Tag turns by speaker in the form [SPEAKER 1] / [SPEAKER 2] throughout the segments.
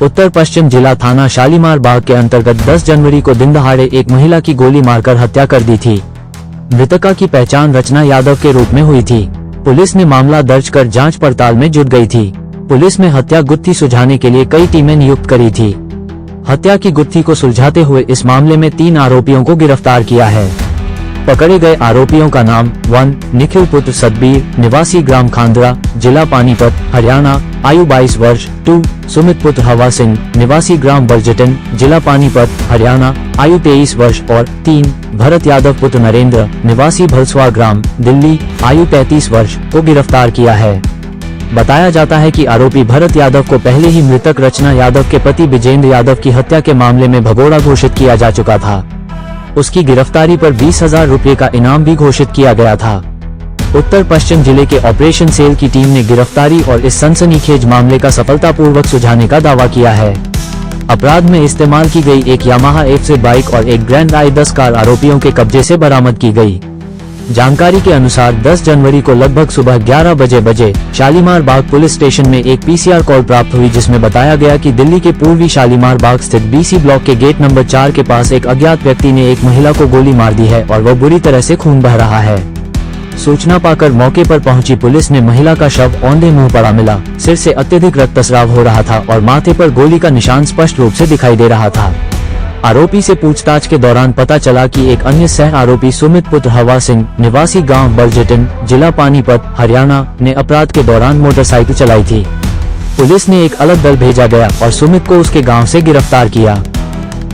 [SPEAKER 1] उत्तर पश्चिम जिला थाना शालीमार बाग के अंतर्गत 10 जनवरी को दिन दहाड़े एक महिला की गोली मारकर हत्या कर दी थी। मृतका की पहचान रचना यादव के रूप में हुई थी। पुलिस ने मामला दर्ज कर जांच पड़ताल में जुट गई थी। पुलिस ने हत्या गुत्थी सुलझाने के लिए कई टीमें नियुक्त करी थी। हत्या की गुत्थी को सुलझाते हुए इस मामले में 3 आरोपियों को गिरफ्तार किया है। पकड़े गए आरोपियों का नाम 1 निखिल पुत्र सतबीर, निवासी ग्राम खांदरा, जिला पानीपत, हरियाणा, आयु 22 वर्ष। 2 सुमित पुत्र हवा सिंह, निवासी ग्राम बरजटन, जिला पानीपत, हरियाणा, आयु 23 वर्ष और 3 भरत यादव पुत्र नरेंद्र, निवासी भलसवा ग्राम, दिल्ली, आयु 33 वर्ष को गिरफ्तार किया है। बताया जाता है कि आरोपी भरत यादव को पहले ही मृतक रचना यादव के पति विजेंद्र यादव की हत्या के मामले में भगोड़ा घोषित किया जा चुका था। उसकी गिरफ्तारी पर 20,000 रुपये का इनाम भी घोषित किया गया था। उत्तर पश्चिम जिले के ऑपरेशन सेल की टीम ने गिरफ्तारी और इस सनसनीखेज मामले का सफलतापूर्वक सुलझाने का दावा किया है। अपराध में इस्तेमाल की गई एक यामाहा एफ बाइक और एक ग्रैंड आई 10 कार आरोपियों के कब्जे से बरामद की गई। जानकारी के अनुसार 10 जनवरी को लगभग सुबह 11 बजे शालीमार बाग पुलिस स्टेशन में एक पीसीआर कॉल प्राप्त हुई, जिसमें बताया गया कि दिल्ली के पूर्वी शालीमार बाग स्थित बीसी ब्लॉक के गेट नंबर 4 के पास एक अज्ञात व्यक्ति ने एक महिला को गोली मार दी है और वह बुरी तरह से खून बह रहा है। सूचना पाकर मौके पर पहुंची पुलिस ने महिला का शव औंधे मुंह पड़ा मिला। सिर से अत्यधिक रक्तस्राव हो रहा था और माथे पर गोली का निशान स्पष्ट रूप से दिखाई दे रहा था। आरोपी से पूछताछ के दौरान पता चला कि एक अन्य सह आरोपी सुमित पुत्र हवा सिंह, निवासी गांव बरजटन, जिला पानीपत, हरियाणा, ने अपराध के दौरान मोटरसाइकिल चलाई थी। पुलिस ने एक अलग दल भेजा गया और सुमित को उसके गांव से गिरफ्तार किया।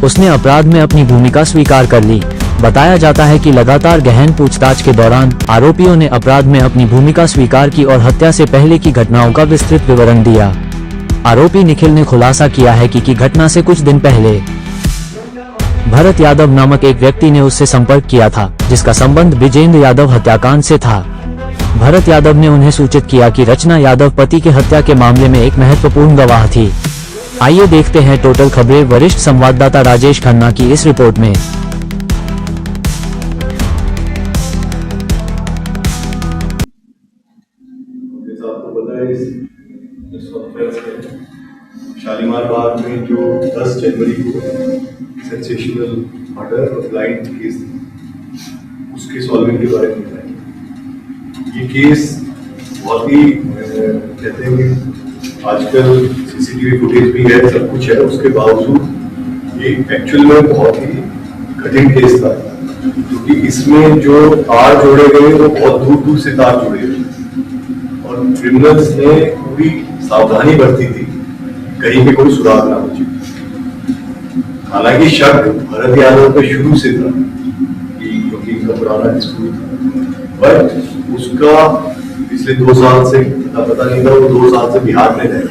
[SPEAKER 1] उसने अपराध में अपनी भूमिका स्वीकार कर ली। बताया जाता है कि लगातार गहन पूछताछ के दौरान आरोपियों ने अपराध में अपनी भूमिका स्वीकार की और हत्या से पहले की घटनाओं का विस्तृत विवरण दिया। आरोपी निखिल ने खुलासा किया है कि घटना से कुछ दिन पहले भरत यादव नामक एक व्यक्ति ने उससे संपर्क किया था, जिसका संबंध विजेंद्र यादव हत्याकांड से था। भरत यादव ने उन्हें सूचित किया कि रचना यादव पति के हत्या के मामले में एक महत्वपूर्ण गवाह थी। आइए देखते हैं टोटल खबरें वरिष्ठ संवाददाता राजेश खन्ना की इस रिपोर्ट में।
[SPEAKER 2] शालीमार बाग में जो 10 जनवरी को सेंसेशनल मर्डर और ब्लाइंड केस उसके सॉल्विंग के बारे में बताएंगे। ये केस बहुत ही कहते हैं कि आजकल सीसीटीवी फुटेज भी है, सब कुछ है, उसके बावजूद ये एक्चुअल में बहुत ही कठिन केस था, क्योंकि इसमें जो तार जोड़े गए वो बहुत दूर दूर से तार जोड़े गए और क्रिमिनल्स ने पूरी सावधानी बरती थी कहीं पे कोई सुराग ना हो जाए। हालांकि शक भरत यादव पे शुरू से था क्योंकि इनका पुराना डिस्प्यूट था, बट उसका पिछले 2 साल से पता नहीं था। वो 2 साल से बिहार में रहे,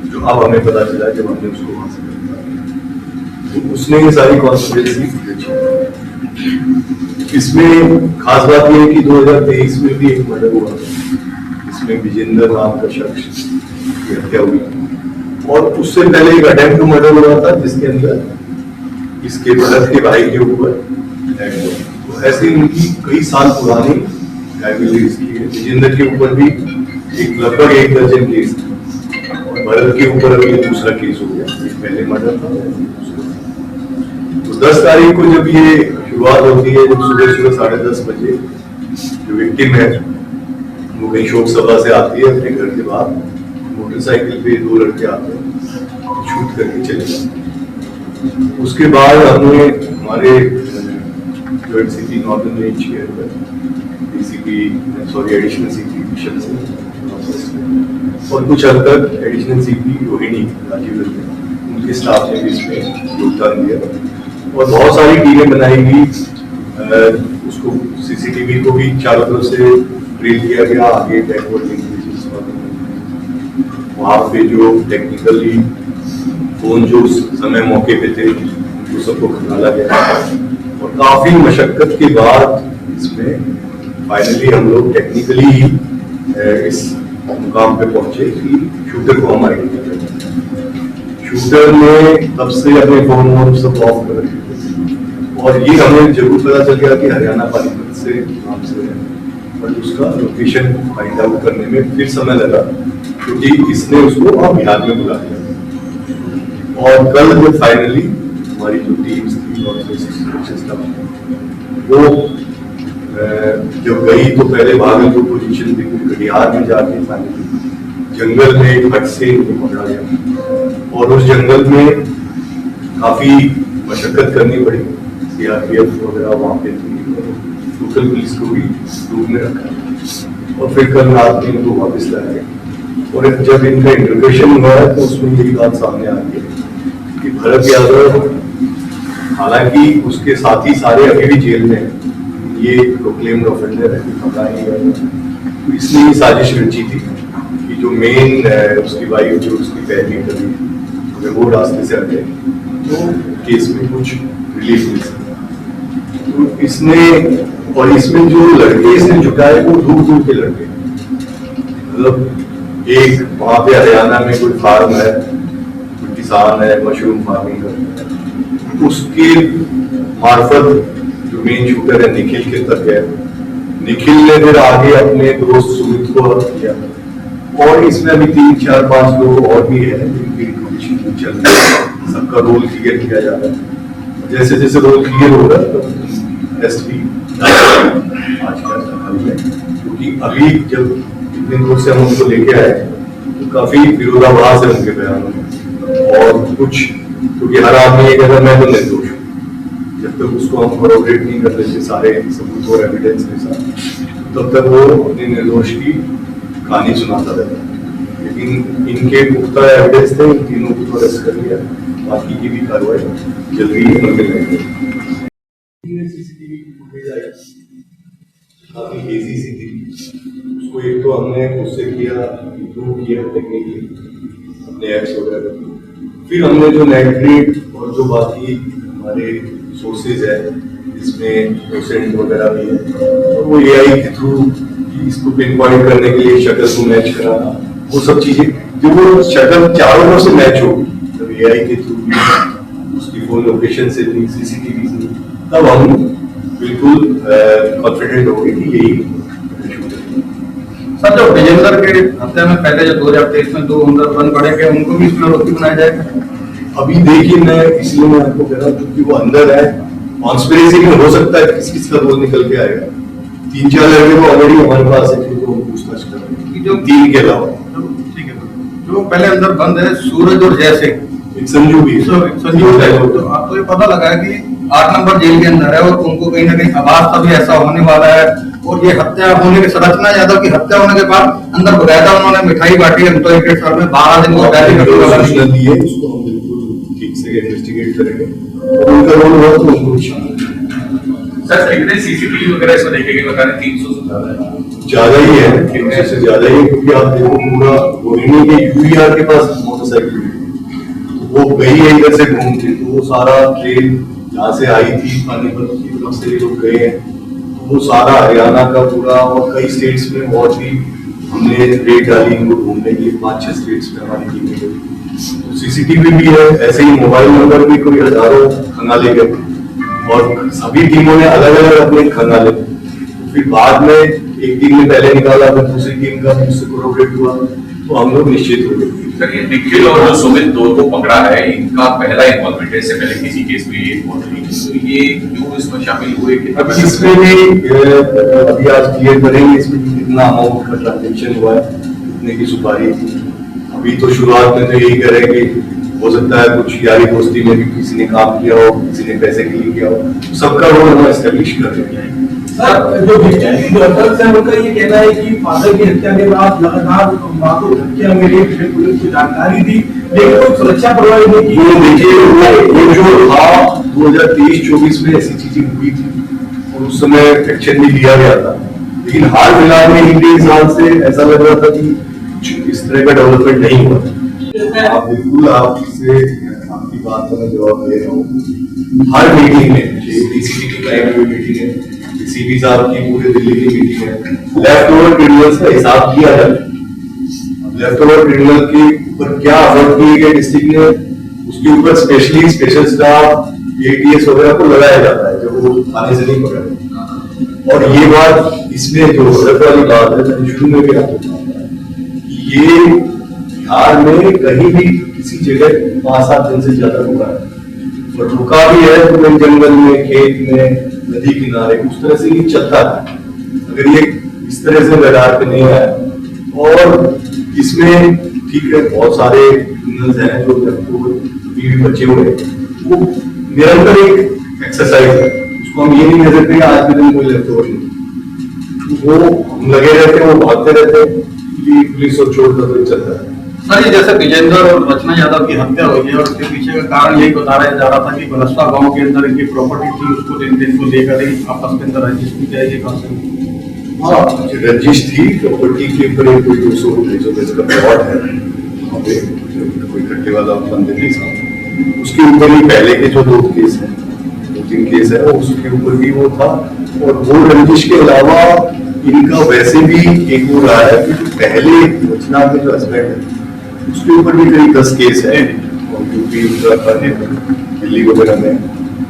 [SPEAKER 2] जो अब हमें पता चला जब हमने उसको वहां से तो उसने ये सारी कॉन्स्पिरेसी। इसमें खास बात यह है कि 2023 में भी एक मर्डर हुआ, इसमें विजेंद्र नाम का शख्स की हत्या हुई और उससे पहले एक अटेम्प्ट टू मर्डर हुआ था, जिसके अंदर इसके भरत के भाई के ऊपर अटैक हुआ। तो ऐसे इनकी कई साल पुरानी लाइबिलिटीज की है। विजेंद्र के ऊपर भी लगभग 1 दर्जन केस और भरत के ऊपर अभी दूसरा केस हो गया। पहले मर्डर था, तो 10 तारीख को जब ये शुरुआत होती है, जब सुबह 10:30 बजे जो विक्टिम है वो कहीं शोक सभा से आती है अपने घर के बाहर, मोटरसाइकिल पे 2 लड़के आते हैं, शूट करके चले जाते। उसके बाद हमने हमारे जॉइंट सीपी नॉर्दर्न रेंज के एडिशनल सीपी मिशन से और कुछ हद तक एडिशनल सीपी रोहिणी राजीव रंजन, उनके स्टाफ ने भी इसमें योगदान दिया और बहुत सारी टीमें बनाई गई। उसको सीसीटीवी को भी चारों तरफ से ड्रिल किया गया, आगे बैकवर्ड लिंकेजेस वहाँ पे जो टेक्निकली फोन जो उस समय मौके पे थे वो सबको खंगाला गया और काफी मशक्कत के बाद इसमें फाइनली हम लोग टेक्निकली इस मुकाम पे पहुंचे कि शूटर को हम आइडेंटिफाई करें। शूटर ने तब से अपने फोन वोन सब ऑफ कर रखे और ये हमें जरूर पता चल गया कि हरियाणा पानीपत से नाम से है, बट उसका लोकेशन फाइंड आउट करने में फिर समय लगा क्योंकि इसने उसको बिहार में बुला दिया। और कल जब फाइनली हमारी जो टीम्स थी और सिस्टम वो जब गई तो पहले भागलपुर पोजीशन थी, कटिहार में जाके फाइनली जंगल में एक हट से इनको पकड़ा गया और उस जंगल में काफी मशक्कत करनी पड़ी। सीआरपीएफ वगैरह वहाँ पे थी, लोकल पुलिस को भी रूप में रखा और फिर कल रात में इनको वापस लाया गया। और जब इनका इंटरोगेशन हुआ है तो उसमें यही बात सामने आ गई कि भरत यादव हालांकि उसके साथी सारे अभी भी जेल में हैं, ये प्रोक्लेम्ड ऑफेंडर है, पता नहीं है, तो इसने ये साजिश रची थी कि जो मेन उसकी वाइफ जो उसकी पैरवी कर रही है अगर वो रास्ते से हटे तो केस में कुछ रिलीफ मिल सकता। तो इसने और इसमें जो लड़के इसने जुटाए वो दूर दूर के लड़के, मतलब एक वहां पे हरियाणा में कोई फार्म है, कोई किसान है, मशरूम फार्मिंग करता है, उसके मार्फत जो मेन शूटर है निखिल के तक है। निखिल ने फिर आगे अपने दोस्त सुमित को हक किया और इसमें अभी 3, 4, 5 लोग और भी है जिनकी इंफॉर्मेशन चल रही है, सबका रोल क्लियर किया जा रहा है। जैसे जैसे रोल क्लियर होगा तो टेस्ट भी आज का हल है, क्योंकि अभी जब इतने दूर से हम उनको लेके आए तो काफी विरोधाभास है उनके बयानों में और कुछ, क्योंकि हर आदमी ये कहता मैं तो निर्दोष हूँ, जब तक उसको हम कोऑपरेट नहीं कर लेते सारे सबूत और एविडेंस के साथ तब तक वो अपने निर्दोष की कहानी सुनाता रहता है। लेकिन इनके पुख्ता एविडेंस थे, इन तीनों को तो अरेस्ट कर लिया, बाकी की भी कार्रवाई जल्दी करने लगे। सीसीटीवी फुटेज आई काफी हेजी सी थी, उसको एक तो हमने उससे किया इम्प्रूव किया टेक्निकली अपने एप्स वगैरह, फिर हमने जो नेटग्रिड और जो बाकी हमारे सोर्सेज है जिसमें डॉक्यूमेंट वगैरह भी है और वो एआई के थ्रू इसको पिन पॉइंट करने के लिए शक्ल को मैच कराना, वो सब चीजें जो वो शक्ल चारों तरफ से मैच होगी जब एआई के थ्रू उसकी फोन लोकेशन से भी सीसीटीवी से, तब हम बिल्कुल कॉन्फिडेंट हो गए कि यही।
[SPEAKER 3] सर जो विजेंद्र के हत्या में पहले जो 2023 में 2 अंदर बंद पड़े गए उनको भी इसमें आरोपी बनाया जाएगा?
[SPEAKER 2] अभी देखिए मैं इसलिए मैं आपको कह रहा हूँ क्योंकि वो अंदर है, कॉन्स्पिरेसी में हो सकता है किस किस का रोल निकल के आएगा। 3-4 लड़के तो ऑलरेडी हमारे पास है जिनको हम पूछताछ कर रहे हैं, जो 3 के अलावा।
[SPEAKER 3] ठीक है, जो पहले अंदर बंद है सूरज और जय सिंह,
[SPEAKER 2] संजू भी
[SPEAKER 3] संजू तो आपको ये पता लगा है कि 8 नंबर जेल के अंदर है और उनको कहीं ना कहीं आवाज तभी ऐसा होने वाला है और ये हत्या होने के रचना यादव की हत्या होने के बाद अंदर बकायदा उन्होंने मिठाई बांटी है, तो एक सर में 12 दिन को
[SPEAKER 2] सूचना दी है, उसको हम बिल्कुल ठीक से इन्वेस्टिगेट करेंगे और उनका रोल हुआ तो उनको
[SPEAKER 4] सर कितने सीसीटीवी वगैरह इसमें देखे गए बता रहे 300 से
[SPEAKER 2] ज्यादा ही है, 300 से ज्यादा ही, क्योंकि आप देखो पूरा रोहिणी के यूपीआर के पास मोटरसाइकिल वो गई है इधर से घूम के, तो वो सारा ट्रेन जहाँ से आई थी पानीपत की तरफ से लोग गए हैं, तो वो सारा हरियाणा का पूरा और कई स्टेट्स में बहुत ही हमने रेट डाली इनको ढूंढने के लिए, 5-6 स्टेट्स में हमारी टीमें गई। तो सीसीटीवी भी है, ऐसे ही मोबाइल नंबर भी कोई हजारों खंगाले गए और सभी टीमों ने अलग अलग अपने खंगाले, फिर बाद में एक टीम ने पहले निकाला फिर दूसरी टीम का उससे कोऑपरेट हुआ तो हम लोग निश्चित हो गए।
[SPEAKER 4] सर ये निखिल और जो सुमित दो को पकड़ा है इनका पहला इन्वॉल्वमेंट है, इससे पहले किसी केस में ये इन्वॉल्व नहीं, तो ये क्यों इसमें शामिल हुए?
[SPEAKER 2] अभी इसमें भी अभी आज क्लियर करेंगे इसमें कितना अमाउंट का ट्रांजेक्शन हुआ है, कितने की सुपारी थी। अभी तो शुरुआत में तो यही करेंगे, हो सकता है कुछ यारी दोस्ती में भी किसी ने काम किया हो, किसी ने पैसे के लिए किया हो, सबका रोल हम एस्टेब्लिश कर रहे हैं।
[SPEAKER 5] सर जो डॉक्टर्स हैं उनका ये कहना है कि फादर की हत्या के बाद लगातार मां को धमकियां मिली, फिर पुलिस को जानकारी दी लेकिन कोई सुरक्षा प्रोवाइड नहीं की।
[SPEAKER 2] ये देखिए ये जो था 2023-24 में ऐसी चीजें हुई थी और उस समय एक्शन भी लिया गया था, लेकिन हाल फिलहाल में इन 3 साल से ऐसा लग रहा था कि इस तरह का डेवलपमेंट नहीं हुआ। आप बिल्कुल आपसे आपकी बात का मैं जवाब दे रहा हूँ। हर मीटिंग में डीसीपी की मीटिंग है, सीपी साहब की पूरे दिल्ली की मीटिंग है, लेफ्ट ओवर क्रिमिनल्स का हिसाब किया जाए, लेफ्ट ओवर क्रिमिनल के ऊपर क्या अफर्ट किए गए डिस्ट्रिक्ट में, उसके ऊपर स्पेशली स्पेशल स्टाफ एटीएस वगैरह को लगाया जाता है जब वो थाने से नहीं पकड़े। और ये बात इसमें जो गलत वाली बात है मैंने शुरू में भी आपको कहा, ये बिहार में कहीं भी किसी जगह 5-7 दिन से ज्यादा रुका है, और रुका भी है तो कहीं जंगल में, खेत में, नदी किनारे, उस तरह से ये चलता है। अगर ये इस तरह से रडार पे नहीं आया, और इसमें ठीक है बहुत सारे क्रिमिनल्स हैं जो अभी भी बचे हुए हैं, वो निरंतर एक एक्सरसाइज है, उसको हम ये नहीं कह सकते आज के दिन कोई लेफ्ट ओवर नहीं, वो हम लगे रहते हैं, वो भागते रहते हैं कि पुलिस और चोर का तो चलता है।
[SPEAKER 3] सर, ये जैसे विजेंद्र और रचना यादव की हत्या हुई है और उसके पीछे का कारण यही बताया जा रहा था कि बलस्ता गांव के अंदर इनकी प्रॉपर्टी थी, उसको लेन-देन को लेकर ही आपस के अंदर रंजिश की जाएगी कहा।
[SPEAKER 2] हाँ, रंजिश थी, प्रॉपर्टी के ऊपर एक कोई 200 रुपये का प्लॉट है वहाँ पे, कोई खट्टे वाला बंदे के साथ, उसके ऊपर ही पहले के जो 2-3 केस है उसके ऊपर भी वो था। और वो रंजिश के अलावा इनका वैसे भी एक वो रहा है कि पहले रचना के जो हस्बैंड है उसके ऊपर भी कई 10 केस है, और यूपी, उत्तराखंड, दिल्ली वगैरह में।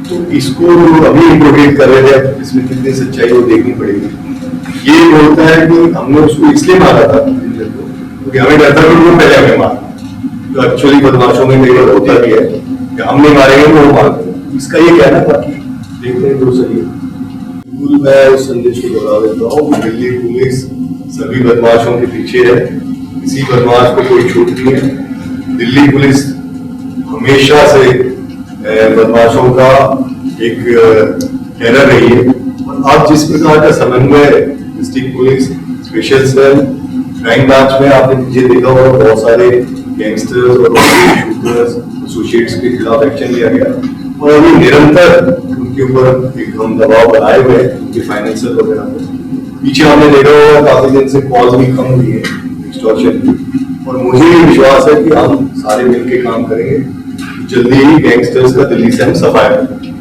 [SPEAKER 2] तो इसको अभी इंट्रोगेट कर रहे थे, इसमें कितनी सच्चाई वो देखनी पड़ेगी। ये बोलता है कि हमने उसको इसलिए मारा था क्योंकि हमें डर था कि वो पहले हमें मारा, तो एक्चुअली बदमाशों में मेरे होता भी है कि हम नहीं मारेंगे वो मार, इसका ये कहना था। देखते हैं जो सही है। मैं उस संदेश को दोहरा देता हूँ कि दिल्ली पुलिस सभी बदमाशों के पीछे है, किसी बदमाश को कोई छूट नहीं है। दिल्ली पुलिस हमेशा से बदमाशों का एक टेरर रही है, और आज जिस प्रकार का समन्वय district police, special cell, crime branch में आपने पीछे देखा होगा बहुत सारे गैंगस्टर्स और शूटर्स, एसोसिएट्स के खिलाफ एक्शन लिया गया, और अभी निरंतर उनके ऊपर एक हम दबाव बनाए हुए हैं उनके फाइनेंशियल वगैरह पर। पीछे हमने देखा होगा काफी दिन से कॉल भी कम हुई है एक्सटॉर्शन की, और मुझे भी विश्वास है कि हम सारे मिलकर काम करेंगे, जल्दी ही गैंगस्टर्स का दिल्ली से हम सफाया करेंगे।